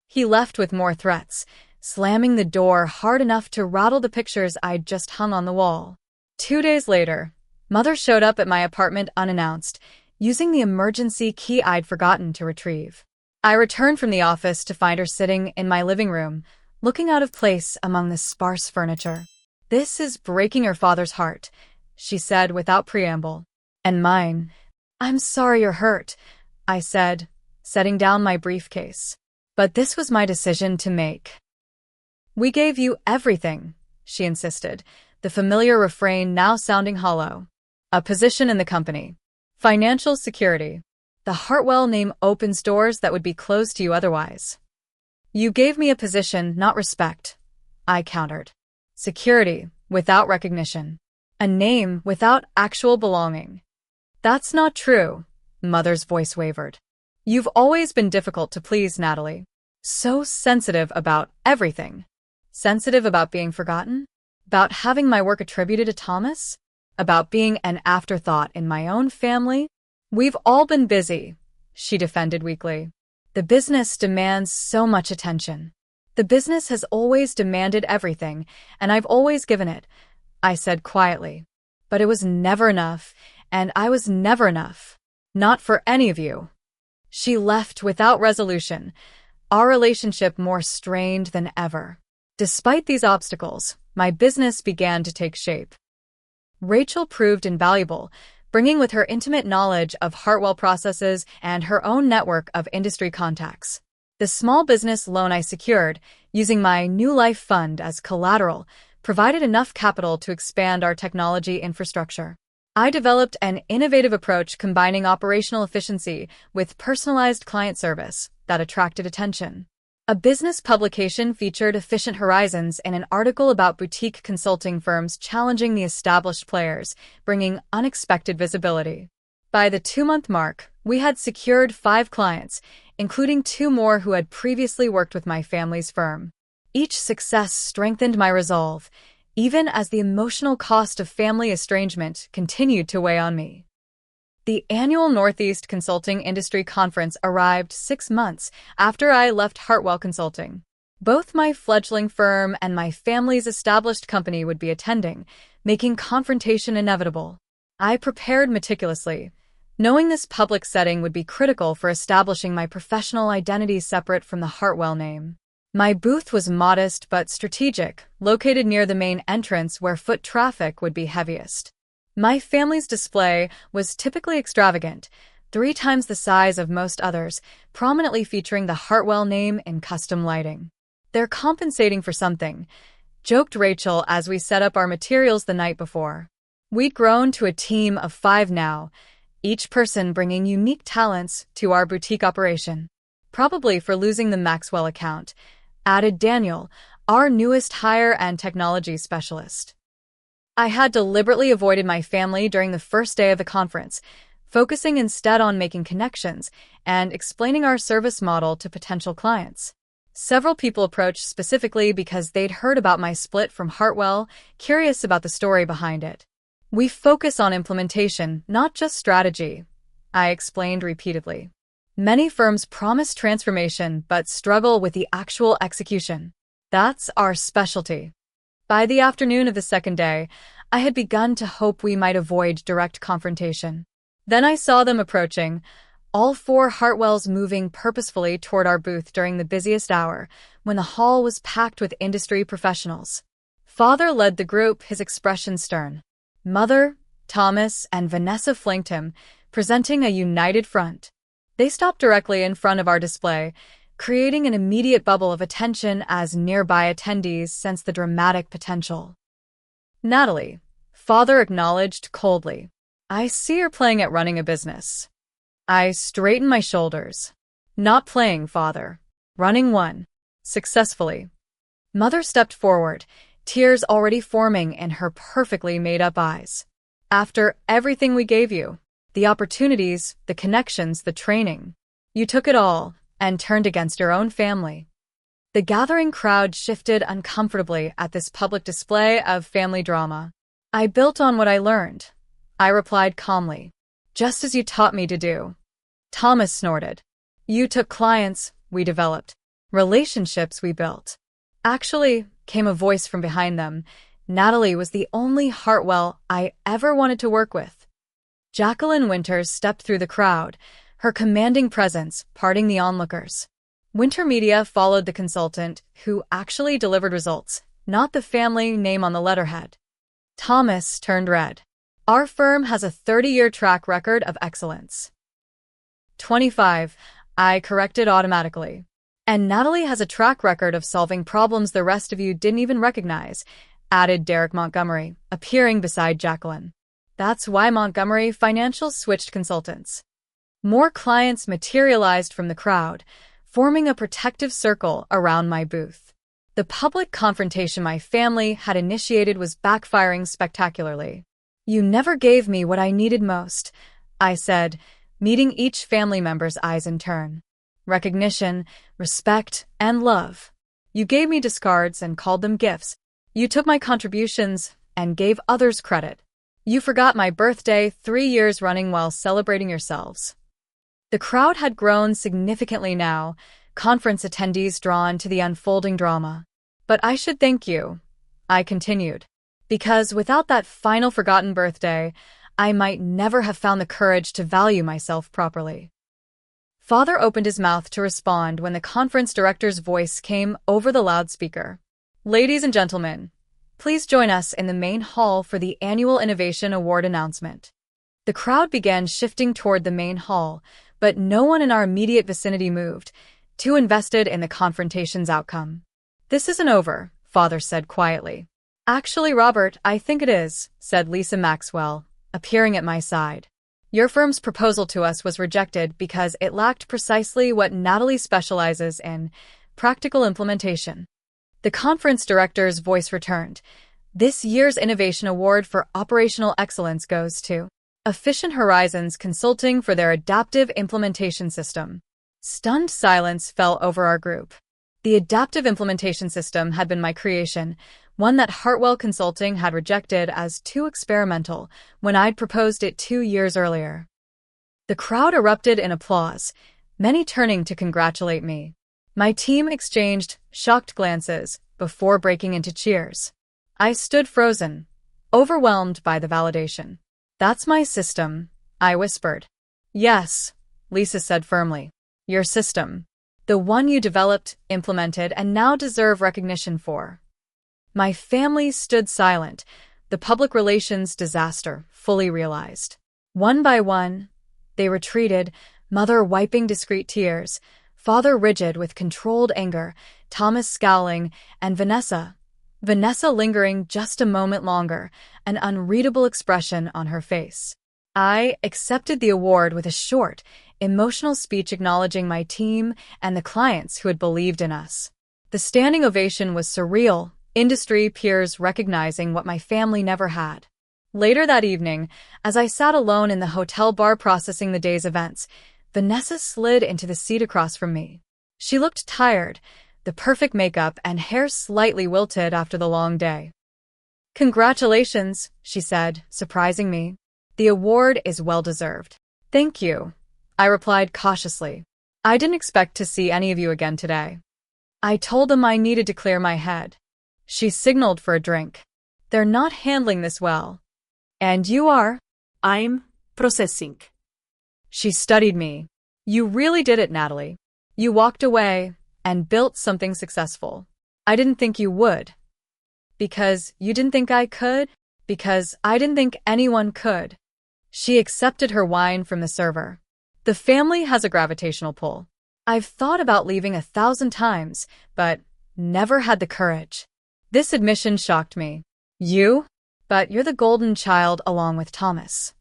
S1: He left with more threats, slamming the door hard enough to rattle the pictures I'd just hung on the wall. 2 days later, Mother showed up at my apartment unannounced, using the emergency key I'd forgotten to retrieve. I returned from the office to find her sitting in my living room, looking out of place among the sparse furniture. "This is breaking your father's heart," she said without preamble. "And mine." "I'm sorry you're hurt," I said, setting down my briefcase. "But this was my decision to make." "We gave you everything," she insisted, the familiar refrain now sounding hollow. "A position in the company. Financial security. The Hartwell name opens doors that would be closed to you otherwise." "You gave me a position, not respect," I countered. "Security, without recognition. A name without actual belonging." "That's not true," Mother's voice wavered. "You've always been difficult to please, Natalie. So sensitive about everything. Sensitive about being forgotten? About having my work attributed to Thomas? About being an afterthought in my own family? We've all been busy," she defended weakly. "The business demands so much attention. The business has always demanded everything, and I've always given it," I said quietly. "But it was never enough, and I was never enough. Not for any of you." She left without resolution, our relationship more strained than ever. Despite these obstacles, my business began to take shape. Rachel proved invaluable, bringing with her intimate knowledge of Hartwell processes and her own network of industry contacts. The small business loan I secured, using my New Life Fund as collateral, provided enough capital to expand our technology infrastructure. I developed an innovative approach combining operational efficiency with personalized client service that attracted attention. A business publication featured Efficient Horizons in an article about boutique consulting firms challenging the established players, bringing unexpected visibility. By the 2-month mark, we had secured 5 clients, including 2 more who had previously worked with my family's firm. Each success strengthened my resolve, even as the emotional cost of family estrangement continued to weigh on me. The annual Northeast Consulting Industry Conference arrived 6 months after I left Hartwell Consulting. Both my fledgling firm and my family's established company would be attending, making confrontation inevitable. I prepared meticulously, knowing this public setting would be critical for establishing my professional identity separate from the Hartwell name. My booth was modest but strategic, located near the main entrance where foot traffic would be heaviest. My family's display was typically extravagant, 3 times the size of most others, prominently featuring the Hartwell name in custom lighting. "They're compensating for something," joked Rachel as we set up our materials the night before. We'd grown to a team of 5 now, each person bringing unique talents to our boutique operation. "Probably for losing the Maxwell account," added Daniel, our newest hire and technology specialist. I had deliberately avoided my family during the first day of the conference, focusing instead on making connections and explaining our service model to potential clients. Several people approached specifically because they'd heard about my split from Hartwell, curious about the story behind it. "We focus on implementation, not just strategy," I explained repeatedly. Many firms promise transformation but struggle with the actual execution. That's our specialty. By the afternoon of the second day, I had begun to hope we might avoid direct confrontation. Then I saw them approaching, all four Hartwells moving purposefully toward our booth during the busiest hour, when the hall was packed with industry professionals. Father led the group, his expression stern. Mother, Thomas, and Vanessa flanked him, presenting a united front. They stopped directly in front of our display, creating an immediate bubble of attention as nearby attendees sensed the dramatic potential. Natalie, Father acknowledged coldly. I see you're playing at running a business. I straightened my shoulders. Not playing, Father. Running one. Successfully. Mother stepped forward, tears already forming in her perfectly made-up eyes. After everything we gave you, the opportunities, the connections, the training, you took it all and turned against your own family. The gathering crowd shifted uncomfortably at this public display of family drama. I built on what I learned, I replied calmly. Just as you taught me to do. Thomas snorted. You took clients, we developed. Relationships we built. Actually, came a voice from behind them. Natalie was the only Hartwell I ever wanted to work with. Jacqueline Winters stepped through the crowd, her commanding presence parting the onlookers. Winter Media followed the consultant, who actually delivered results, not the family name on the letterhead. Thomas turned red. Our firm has a 30-year track record of excellence. 25, I corrected automatically. And Natalie has a track record of solving problems the rest of you didn't even recognize, added Derek Montgomery, appearing beside Jacqueline. That's why Montgomery Financial switched consultants. More clients materialized from the crowd, forming a protective circle around my booth. The public confrontation my family had initiated was backfiring spectacularly. You never gave me what I needed most, I said, meeting each family member's eyes in turn. Recognition, respect, and love. You gave me discards and called them gifts. You took my contributions and gave others credit. You forgot my birthday 3 years running while celebrating yourselves. The crowd had grown significantly now, conference attendees drawn to the unfolding drama. But I should thank you, I continued, because without that final forgotten birthday, I might never have found the courage to value myself properly. Father opened his mouth to respond when the conference director's voice came over the loudspeaker. Ladies and gentlemen, please join us in the main hall for the annual Innovation Award announcement. The crowd began shifting toward the main hall, but no one in our immediate vicinity moved, too invested in the confrontation's outcome. This isn't over, Father said quietly. Actually, Robert, I think it is, said Lisa Maxwell, appearing at my side. Your firm's proposal to us was rejected because it lacked precisely what Natalie specializes in, practical implementation. The conference director's voice returned. This year's Innovation Award for Operational Excellence goes to Efficient Horizons Consulting for their adaptive implementation system. Stunned silence fell over our group. The adaptive implementation system had been my creation, one that Hartwell Consulting had rejected as too experimental when I'd proposed it 2 years earlier. The crowd erupted in applause, many turning to congratulate me. My team exchanged shocked glances before breaking into cheers. I stood frozen, overwhelmed by the validation. That's my system, I whispered. Yes, Lisa said firmly. Your system. The one you developed, implemented, and now deserve recognition for. My family stood silent, the public relations disaster fully realized. One by one, they retreated, Mother wiping discreet tears, Father rigid with controlled anger, Thomas scowling, and Vanessa lingering just a moment longer, an unreadable expression on her face. I accepted the award with a short, emotional speech acknowledging my team and the clients who had believed in us. The standing ovation was surreal, industry peers recognizing what my family never had. Later that evening, as I sat alone in the hotel bar processing the day's events, Vanessa slid into the seat across from me. She looked tired, the perfect makeup and hair slightly wilted after the long day. Congratulations, she said, surprising me. The award is well-deserved. Thank you, I replied cautiously. I didn't expect to see any of you again today. I told them I needed to clear my head. She signaled for a drink. They're not handling this well. And you are?
S2: I'm processing.
S1: She studied me. You really did it, Natalie. You walked away and built something successful. I didn't think you would. Because you didn't think I could? Because I didn't think anyone could. She accepted her wine from the server. The family has a gravitational pull. I've thought about leaving 1,000 times, but never had the courage. This admission shocked me. You? But you're the golden child along with Thomas.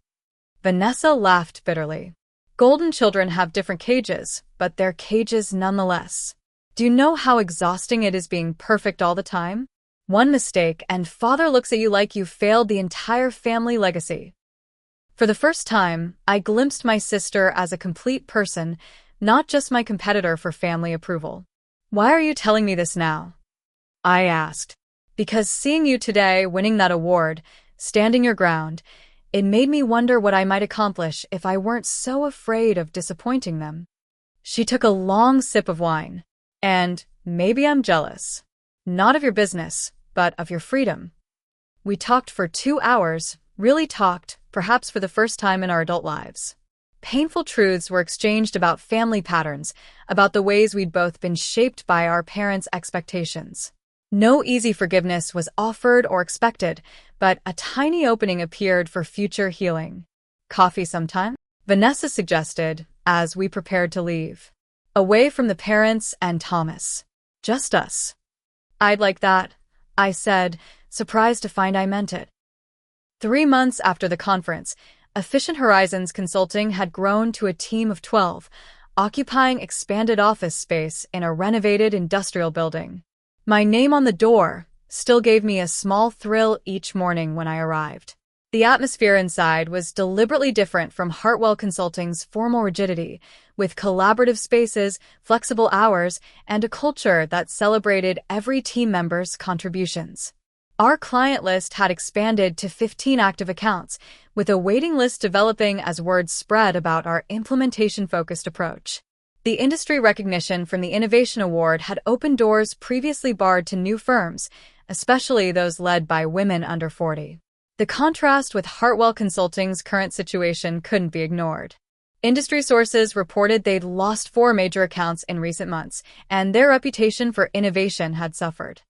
S1: Vanessa laughed bitterly. Golden children have different cages, but they're cages nonetheless. Do you know how exhausting it is being perfect all the time? One mistake, and father looks at you like you failed the entire family legacy. For the first time, I glimpsed my sister as a complete person, not just my competitor for family approval. Why are you telling me this now? I asked. Because seeing you today winning that award, standing your ground, it made me wonder what I might accomplish if I weren't so afraid of disappointing them. She took a long sip of wine. And maybe I'm jealous. Not of your business, but of your freedom. We talked for 2 hours, really talked, perhaps for the first time in our adult lives. Painful truths were exchanged about family patterns, about the ways we'd both been shaped by our parents' expectations. No easy forgiveness was offered or expected, but a tiny opening appeared for future healing. Coffee sometime? Vanessa suggested, as we prepared to leave. Away from the parents and Thomas. Just us. I'd like that, I said, surprised to find I meant it. 3 months after the conference, Efficient Horizons Consulting had grown to a team of 12, occupying expanded office space in a renovated industrial building. My name on the door still gave me a small thrill each morning when I arrived. The atmosphere inside was deliberately different from Hartwell Consulting's formal rigidity, with collaborative spaces, flexible hours, and a culture that celebrated every team member's contributions. Our client list had expanded to 15 active accounts, with a waiting list developing as word spread about our implementation-focused approach. The industry recognition from the Innovation Award had opened doors previously barred to new firms, especially those led by women under 40. The contrast with Hartwell Consulting's current situation couldn't be ignored. Industry sources reported they'd lost 4 major accounts in recent months, and their reputation for innovation had suffered.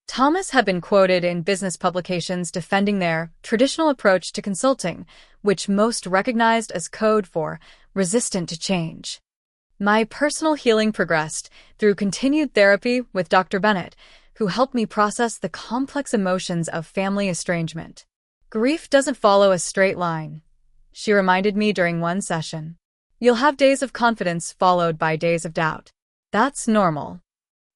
S1: Thomas had been quoted in business publications defending their traditional approach to consulting, which most recognized as code for resistant to change. My personal healing progressed through continued therapy with Dr. Bennett, who helped me process the complex emotions of family estrangement. Grief doesn't follow a straight line, she reminded me during one session. You'll have days of confidence followed by days of doubt. That's normal.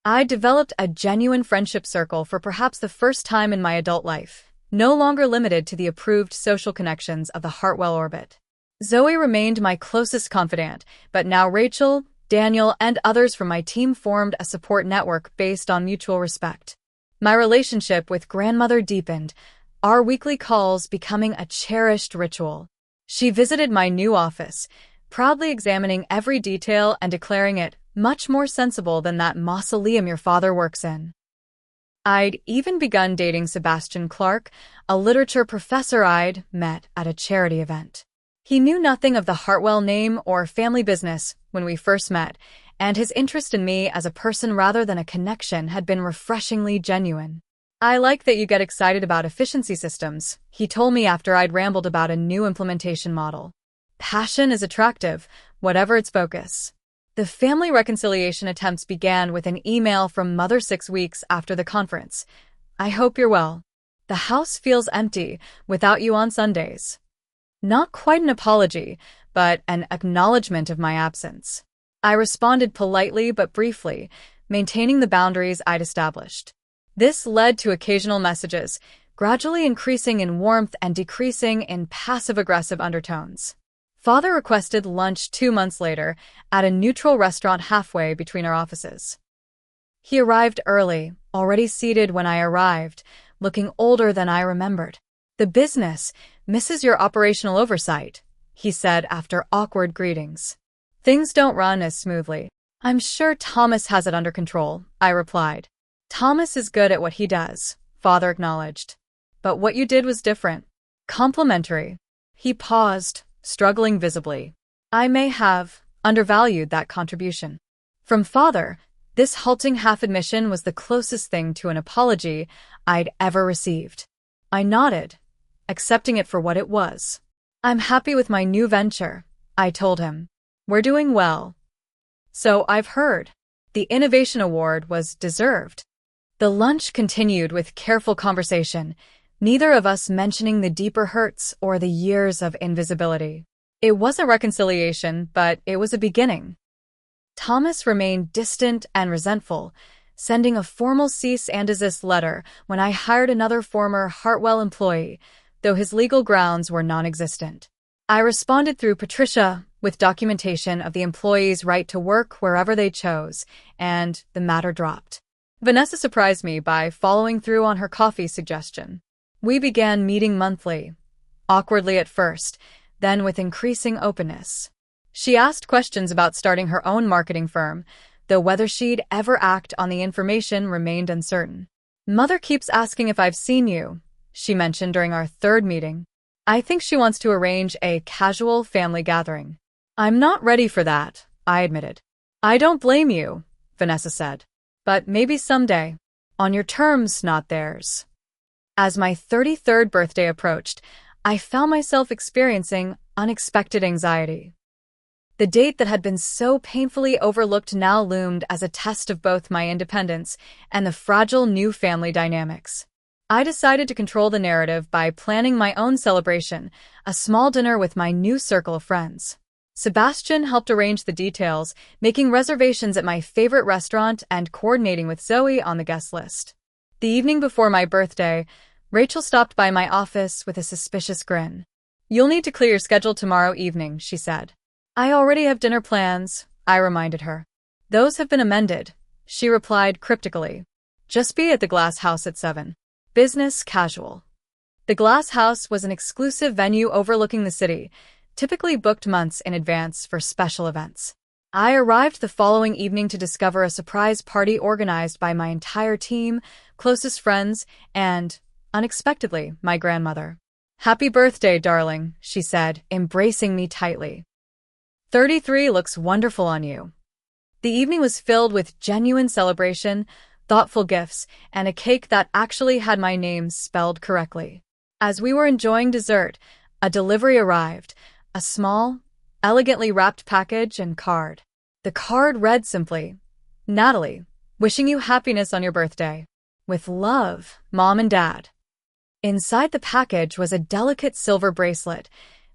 S1: I developed a genuine friendship circle for perhaps the first time in my adult life, no longer limited to the approved social connections of the Hartwell orbit. Zoe remained my closest confidant, but now Rachel, Daniel, and others from my team formed a support network based on mutual respect. My relationship with grandmother deepened, our weekly calls becoming a cherished ritual. She visited my new office, proudly examining every detail and declaring it much more sensible than that mausoleum your father works in. I'd even begun dating Sebastian Clark, a literature professor I'd met at a charity event. He knew nothing of the Hartwell name or family business when we first met, and his interest in me as a person rather than a connection had been refreshingly genuine. I like that you get excited about efficiency systems, he told me after I'd rambled about a new implementation model. Passion is attractive, whatever its focus. The family reconciliation attempts began with an email from Mother 6 weeks after the conference. I hope you're well. The house feels empty without you on Sundays. Not quite an apology, but an acknowledgement of my absence. I responded politely but briefly, maintaining the boundaries I'd established. This led to occasional messages, gradually increasing in warmth and decreasing in passive-aggressive undertones. Father requested lunch 2 months later at a neutral restaurant halfway between our offices. He arrived early, already seated when I arrived, looking older than I remembered. The business misses your operational oversight, he said after awkward greetings. Things don't run as smoothly. I'm sure Thomas has it under control, I replied. Thomas is good at what he does, Father acknowledged. But what you did was different. Complimentary. He paused, struggling visibly. I may have undervalued that contribution. From Father, this halting half-admission was the closest thing to an apology I'd ever received. I nodded, accepting it for what it was. I'm happy with my new venture, I told him. We're doing well. So I've heard. The Innovation Award was deserved. The lunch continued with careful conversation, neither of us mentioning the deeper hurts or the years of invisibility. It wasn't reconciliation, but it was a beginning. Thomas remained distant and resentful, sending a formal cease and desist letter when I hired another former Hartwell employee, though his legal grounds were non-existent. I responded through Patricia with documentation of the employee's right to work wherever they chose, and the matter dropped. Vanessa surprised me by following through on her coffee suggestion. We began meeting monthly, awkwardly at first, then with increasing openness. She asked questions about starting her own marketing firm, though whether she'd ever act on the information remained uncertain. Mother keeps asking if I've seen you, she mentioned during our third meeting. I think she wants to arrange a casual family gathering. I'm not ready for that, I admitted. I don't blame you, Vanessa said. But maybe someday. On your terms, not theirs. As my 33rd birthday approached, I found myself experiencing unexpected anxiety. The date that had been so painfully overlooked now loomed as a test of both my independence and the fragile new family dynamics. I decided to control the narrative by planning my own celebration, a small dinner with my new circle of friends. Sebastian helped arrange the details, making reservations at my favorite restaurant and coordinating with Zoe on the guest list. The evening before my birthday, Rachel stopped by my office with a suspicious grin. You'll need to clear your schedule tomorrow evening, she said. I already have dinner plans, I reminded her. Those have been amended, she replied cryptically. Just be at the Glass House at 7. Business casual. The Glass House was an exclusive venue overlooking the city, typically booked months in advance for special events. I arrived the following evening to discover a surprise party organized by my entire team, closest friends, and, unexpectedly, my grandmother. Happy birthday, darling, she said, embracing me tightly. 33 looks wonderful on you. The evening was filled with genuine celebration, thoughtful gifts, and a cake that actually had my name spelled correctly. As we were enjoying dessert, a delivery arrived, a small, elegantly wrapped package and card. The card read simply, Natalie, wishing you happiness on your birthday. With love, Mom and Dad. Inside the package was a delicate silver bracelet,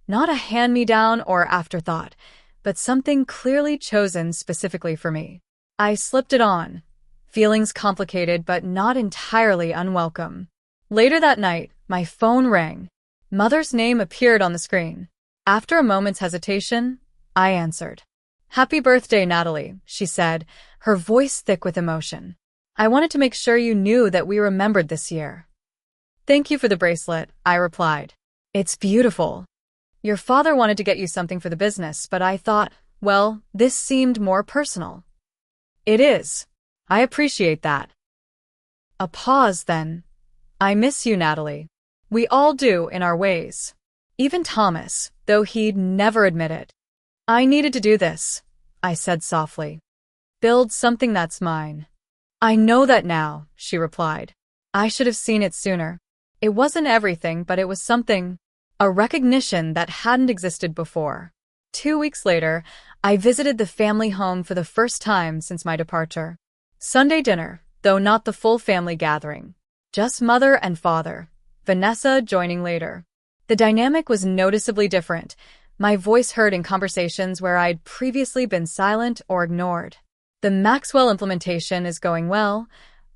S1: not a hand-me-down or afterthought, but something clearly chosen specifically for me. I slipped it on, feelings complicated but not entirely unwelcome. Later that night, my phone rang. Mother's name appeared on the screen. After a moment's hesitation, I answered. Happy birthday, Natalie, she said, her voice thick with emotion. I wanted to make sure you knew that we remembered this year. Thank you for the bracelet, I replied. It's beautiful. Your father wanted to get you something for the business, but I thought, well, this seemed more personal. It is. I appreciate that. A pause then. I miss you, Natalie. We all do in our ways. Even Thomas, though he'd never admit it. I needed to do this, I said softly. Build something that's mine. I know that now, she replied. I should have seen it sooner. It wasn't everything, but it was something, a recognition that hadn't existed before. 2 weeks later, I visited the family home for the first time since my departure. Sunday dinner, though not the full family gathering. Just mother and father, Vanessa joining later. The dynamic was noticeably different, my voice heard in conversations where I'd previously been silent or ignored. The Maxwell implementation is going well,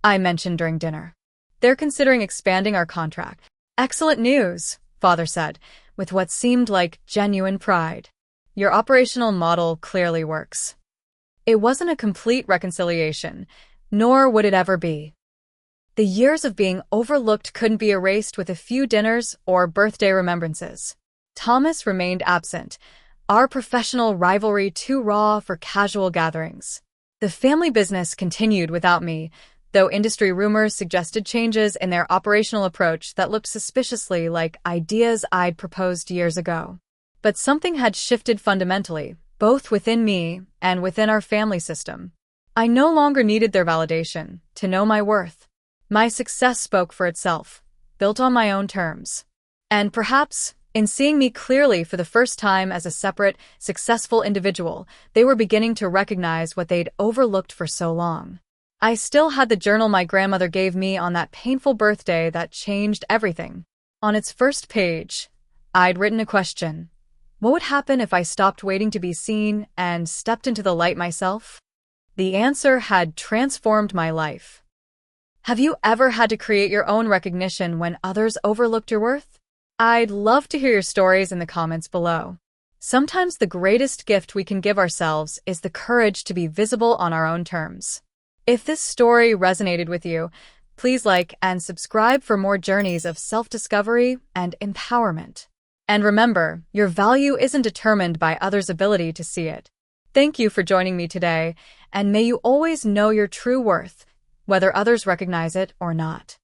S1: I mentioned during dinner. They're considering expanding our contract. Excellent news, Father said, with what seemed like genuine pride. Your operational model clearly works. It wasn't a complete reconciliation, nor would it ever be. The years of being overlooked couldn't be erased with a few dinners or birthday remembrances. Thomas remained absent, our professional rivalry too raw for casual gatherings. The family business continued without me, though industry rumors suggested changes in their operational approach that looked suspiciously like ideas I'd proposed years ago. But something had shifted fundamentally, both within me and within our family system. I no longer needed their validation to know my worth. My success spoke for itself, built on my own terms. And perhaps, in seeing me clearly for the first time as a separate, successful individual, they were beginning to recognize what they'd overlooked for so long. I still had the journal my grandmother gave me on that painful birthday that changed everything. On its first page, I'd written a question. What would happen if I stopped waiting to be seen and stepped into the light myself? The answer had transformed my life. Have you ever had to create your own recognition when others overlooked your worth? I'd love to hear your stories in the comments below. Sometimes the greatest gift we can give ourselves is the courage to be visible on our own terms. If this story resonated with you, please like and subscribe for more journeys of self-discovery and empowerment. And remember, your value isn't determined by others' ability to see it. Thank you for joining me today, and may you always know your true worth, whether others recognize it or not.